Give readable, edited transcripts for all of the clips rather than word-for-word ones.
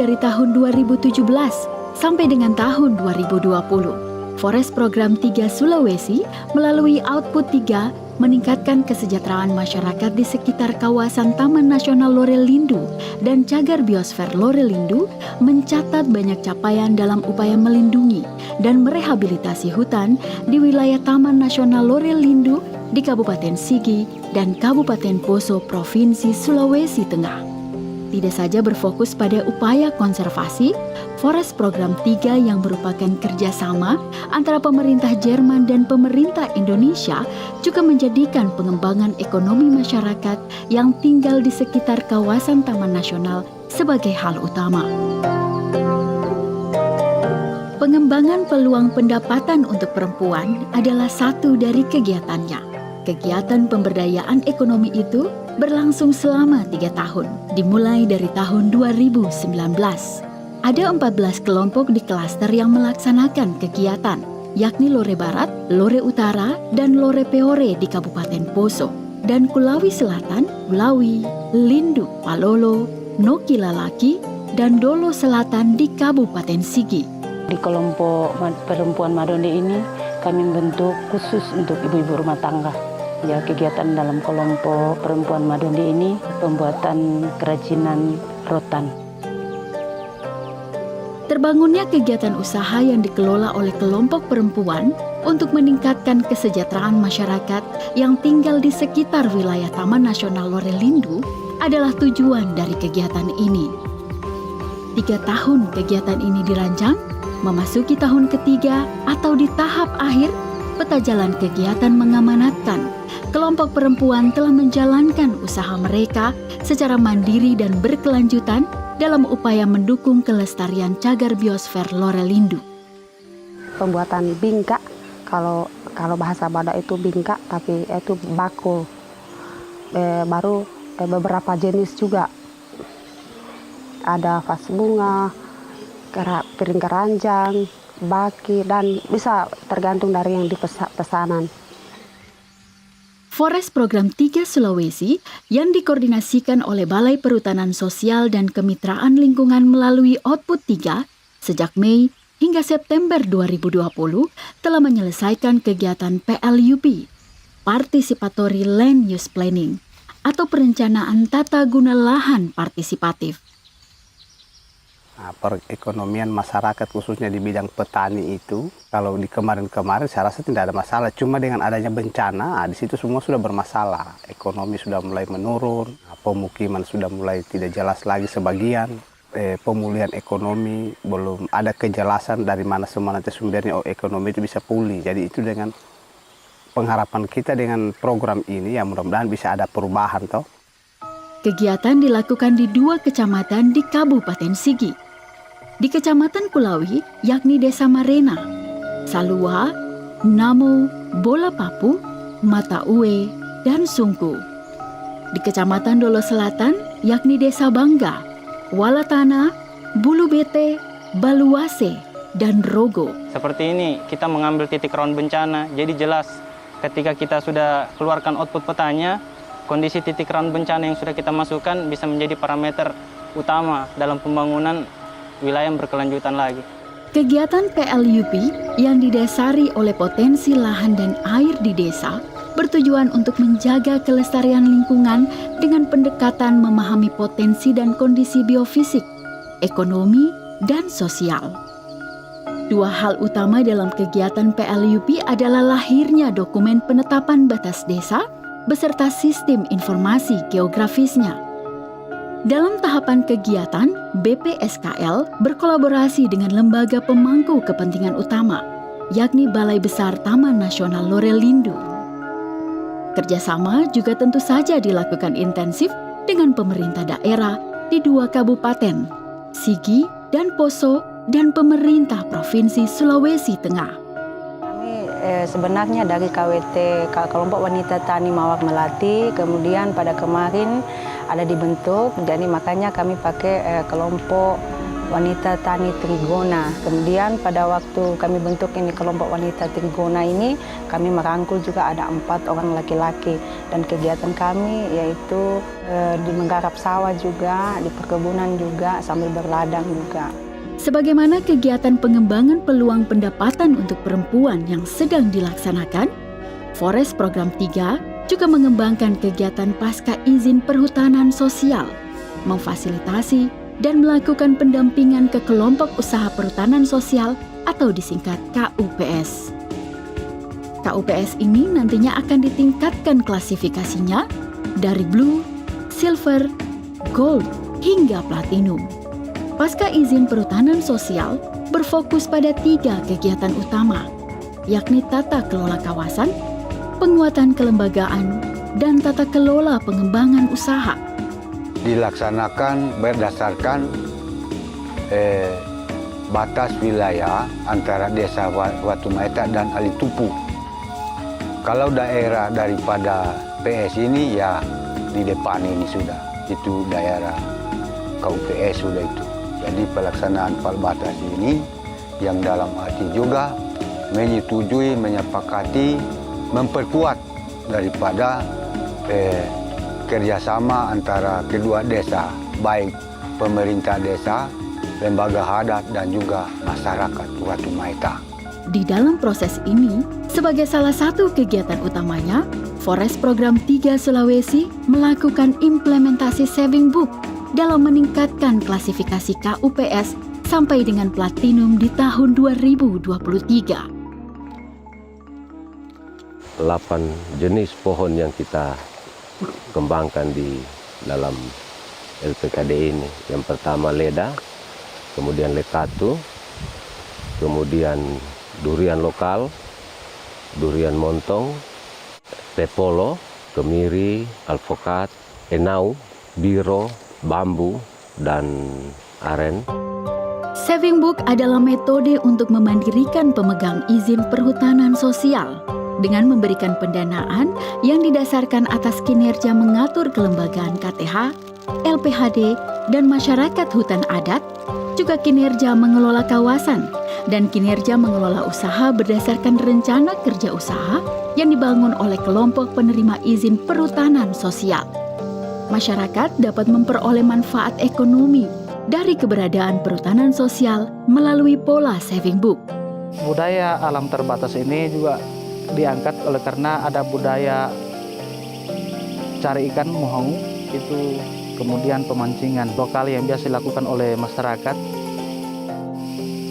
dari tahun 2017 sampai dengan tahun 2020, Forest Program 3 Sulawesi melalui Output 3 meningkatkan kesejahteraan masyarakat di sekitar kawasan Taman Nasional Lorelindu dan Cagar Biosfer Lorelindu mencatat banyak capaian dalam upaya melindungi dan merehabilitasi hutan di wilayah Taman Nasional Lorelindu di Kabupaten Sigi dan Kabupaten Poso, Provinsi Sulawesi Tengah. Tidak saja berfokus pada upaya konservasi, Forest Program 3 yang merupakan kerjasama antara pemerintah Jerman dan pemerintah Indonesia juga menjadikan pengembangan ekonomi masyarakat yang tinggal di sekitar kawasan Taman Nasional sebagai hal utama. Pengembangan peluang pendapatan untuk perempuan adalah satu dari kegiatannya. Kegiatan pemberdayaan ekonomi itu berlangsung selama 3 tahun, dimulai dari tahun 2019. Ada 14 kelompok di klaster yang melaksanakan kegiatan, yakni Lore Barat, Lore Utara, dan Lore Peore di Kabupaten Poso, dan Kulawi Selatan, Kulawi, Lindu, Palolo, Noki Lalaki, dan Dolo Selatan di Kabupaten Sigi. Di kelompok perempuan Madonde ini kami membentuk khusus untuk ibu-ibu rumah tangga. Ya, kegiatan dalam kelompok perempuan Madonde ini pembuatan kerajinan rotan. Terbangunnya kegiatan usaha yang dikelola oleh kelompok perempuan untuk meningkatkan kesejahteraan masyarakat yang tinggal di sekitar wilayah Taman Nasional Lorelindu adalah tujuan dari kegiatan ini. 3 tahun kegiatan ini dirancang, memasuki tahun ketiga atau di tahap akhir, peta jalan kegiatan mengamanatkan kelompok perempuan telah menjalankan usaha mereka secara mandiri dan berkelanjutan dalam upaya mendukung kelestarian cagar biosfer Lorelindu. Pembuatan bingka, kalau bahasa Badak itu bingka, tapi itu bakul. Baru beberapa jenis juga. Ada vas bunga, piring keranjang, baki, dan bisa tergantung dari yang dipesanan. Forest Program 3 Sulawesi yang dikoordinasikan oleh Balai Perhutanan Sosial dan Kemitraan Lingkungan melalui Output 3 sejak Mei hingga September 2020 telah menyelesaikan kegiatan PLUP, Participatory Land Use Planning, atau perencanaan tata guna lahan partisipatif. Nah, perekonomian masyarakat khususnya di bidang petani itu, kalau di kemarin-kemarin saya rasa tidak ada masalah. Cuma dengan adanya bencana, di situ semua sudah bermasalah. Ekonomi sudah mulai menurun, pemukiman sudah mulai tidak jelas lagi sebagian. Pemulihan ekonomi belum ada kejelasan dari mana semua nanti sumbernya ekonomi itu bisa pulih. Jadi itu dengan pengharapan kita dengan program ini, ya mudah-mudahan bisa ada perubahan toh. Kegiatan dilakukan di 2 kecamatan di Kabupaten Sigi. Di Kecamatan Kulawi, yakni Desa Marena, Salua, Namo, Bola Papu, Mata Uwe, dan Sungku. Di Kecamatan Dolo Selatan, yakni Desa Bangga, Walatana, Bulu Bete, Baluase, dan Rogo. Seperti ini, kita mengambil titik rawan bencana, jadi jelas ketika kita sudah keluarkan output petanya, kondisi titik rawan bencana yang sudah kita masukkan bisa menjadi parameter utama dalam pembangunan wilayah yang berkelanjutan lagi. Kegiatan PLUP yang didasari oleh potensi lahan dan air di desa bertujuan untuk menjaga kelestarian lingkungan dengan pendekatan memahami potensi dan kondisi biofisik, ekonomi, dan sosial. 2 hal utama dalam kegiatan PLUP adalah lahirnya dokumen penetapan batas desa beserta sistem informasi geografisnya. Dalam tahapan kegiatan, BPSKL berkolaborasi dengan lembaga pemangku kepentingan utama, yakni Balai Besar Taman Nasional Lorelindu. Kerjasama juga tentu saja dilakukan intensif dengan pemerintah daerah di 2 kabupaten, Sigi dan Poso, dan pemerintah Provinsi Sulawesi Tengah. Sebenarnya dari KWT, Kelompok Wanita Tani Mawar Melati, kemudian pada kemarin ada dibentuk, jadi makanya kami pakai kelompok wanita tani Trigona. Kemudian pada waktu kami bentuk ini kelompok wanita Trigona ini, kami merangkul juga ada 4 orang laki-laki. Dan kegiatan kami yaitu di menggarap sawah juga, di perkebunan juga, sambil berladang juga. Sebagaimana kegiatan pengembangan peluang pendapatan untuk perempuan yang sedang dilaksanakan, Forest Program 3 juga mengembangkan kegiatan pasca izin perhutanan sosial, memfasilitasi dan melakukan pendampingan ke kelompok usaha perhutanan sosial atau disingkat KUPS. KUPS ini nantinya akan ditingkatkan klasifikasinya dari blue, silver, gold, hingga platinum. Pasca izin perhutanan sosial berfokus pada 3 kegiatan utama, yakni tata kelola kawasan, penguatan kelembagaan, dan tata kelola pengembangan usaha. Dilaksanakan berdasarkan batas wilayah antara Desa Watu Maeta dan Alitupu. Kalau daerah daripada PS ini ya di depan ini sudah, itu daerah KUPS sudah itu. Jadi pelaksanaan batas ini yang dalam arti juga menyetujui, menyepakati, memperkuat daripada kerjasama antara kedua desa, baik pemerintah desa, lembaga adat, dan juga masyarakat Watu Maeta. Di dalam proses ini, sebagai salah satu kegiatan utamanya, Forest Program 3 Sulawesi melakukan implementasi Saving Book dalam meningkatkan klasifikasi KUPS sampai dengan platinum di tahun 2023. 8 jenis pohon yang kita kembangkan di dalam LPKD ini. Yang pertama leda, kemudian lekatu, kemudian durian lokal, durian montong, pepolo, kemiri, alpukat, enau, biro, bambu, dan aren. Saving Book adalah metode untuk memandirikan pemegang izin perhutanan sosial dengan memberikan pendanaan yang didasarkan atas kinerja mengatur kelembagaan KTH, LPHD, dan masyarakat hutan adat, juga kinerja mengelola kawasan, dan kinerja mengelola usaha berdasarkan rencana kerja usaha yang dibangun oleh kelompok penerima izin perhutanan sosial. Masyarakat dapat memperoleh manfaat ekonomi dari keberadaan perhutanan sosial melalui pola Saving Book. Budaya alam terbatas ini juga diangkat oleh karena ada budaya cari ikan mohau, itu kemudian pemancingan lokal yang biasa dilakukan oleh masyarakat.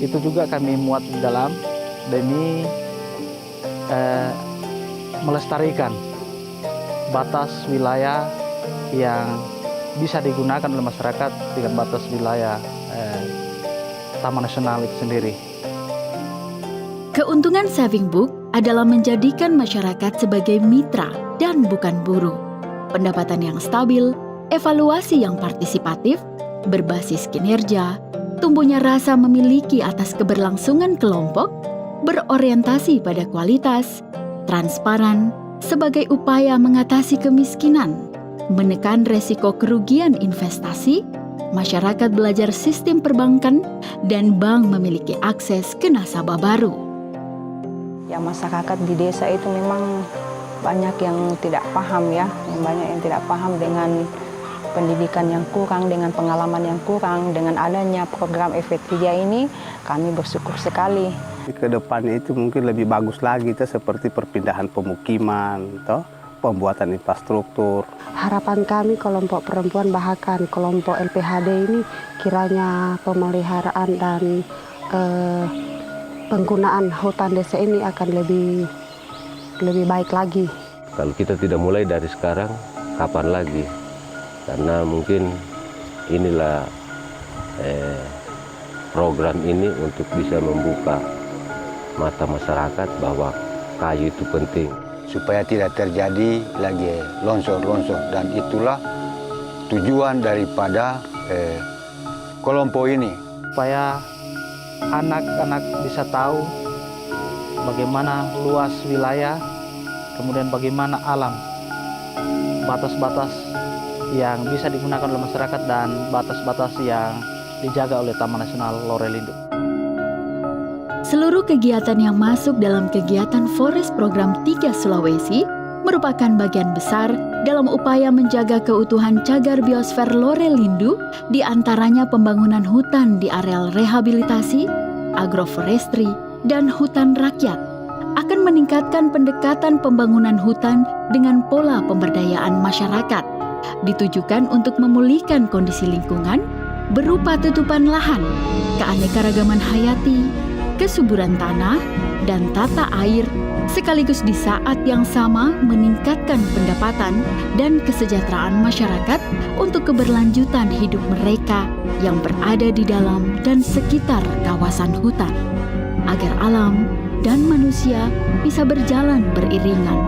Itu juga kami muat di dalam demi melestarikan batas wilayah yang bisa digunakan oleh masyarakat dengan batas wilayah Taman Nasional itu sendiri. Keuntungan Saving Book adalah menjadikan masyarakat sebagai mitra dan bukan buruh. Pendapatan yang stabil, evaluasi yang partisipatif, berbasis kinerja, tumbuhnya rasa memiliki atas keberlangsungan kelompok, berorientasi pada kualitas, transparan, sebagai upaya mengatasi kemiskinan, menekan resiko kerugian investasi, masyarakat belajar sistem perbankan, dan bank memiliki akses ke nasabah baru. Ya, masyarakat di desa itu memang banyak yang tidak paham ya, banyak yang tidak paham dengan pendidikan yang kurang, dengan pengalaman yang kurang. Dengan adanya program FP3 ini, kami bersyukur sekali. Ke depannya itu mungkin lebih bagus lagi, seperti perpindahan pemukiman, pembuatan infrastruktur. Harapan kami kelompok perempuan bahkan kelompok LPHD ini kiranya pemeliharaan dan penggunaan hutan desa ini akan lebih baik lagi. Kalau kita tidak mulai dari sekarang, kapan lagi? Karena mungkin inilah program ini untuk bisa membuka mata masyarakat bahwa kayu itu penting. Supaya tidak terjadi lagi longsor-longsor, dan itulah tujuan daripada kelompok ini. Supaya anak-anak bisa tahu bagaimana luas wilayah, kemudian bagaimana alam, batas-batas yang bisa digunakan oleh masyarakat dan batas-batas yang dijaga oleh Taman Nasional Lorelindo. Seluruh kegiatan yang masuk dalam kegiatan Forest Program 3 Sulawesi merupakan bagian besar dalam upaya menjaga keutuhan cagar biosfer Lorelindo, di antaranya pembangunan hutan di areal rehabilitasi, agroforestry, dan hutan rakyat, akan meningkatkan pendekatan pembangunan hutan dengan pola pemberdayaan masyarakat, ditujukan untuk memulihkan kondisi lingkungan berupa tutupan lahan, keanekaragaman hayati, kesuburan tanah, dan tata air, sekaligus di saat yang sama meningkatkan pendapatan dan kesejahteraan masyarakat untuk keberlanjutan hidup mereka yang berada di dalam dan sekitar kawasan hutan, agar alam dan manusia bisa berjalan beriringan.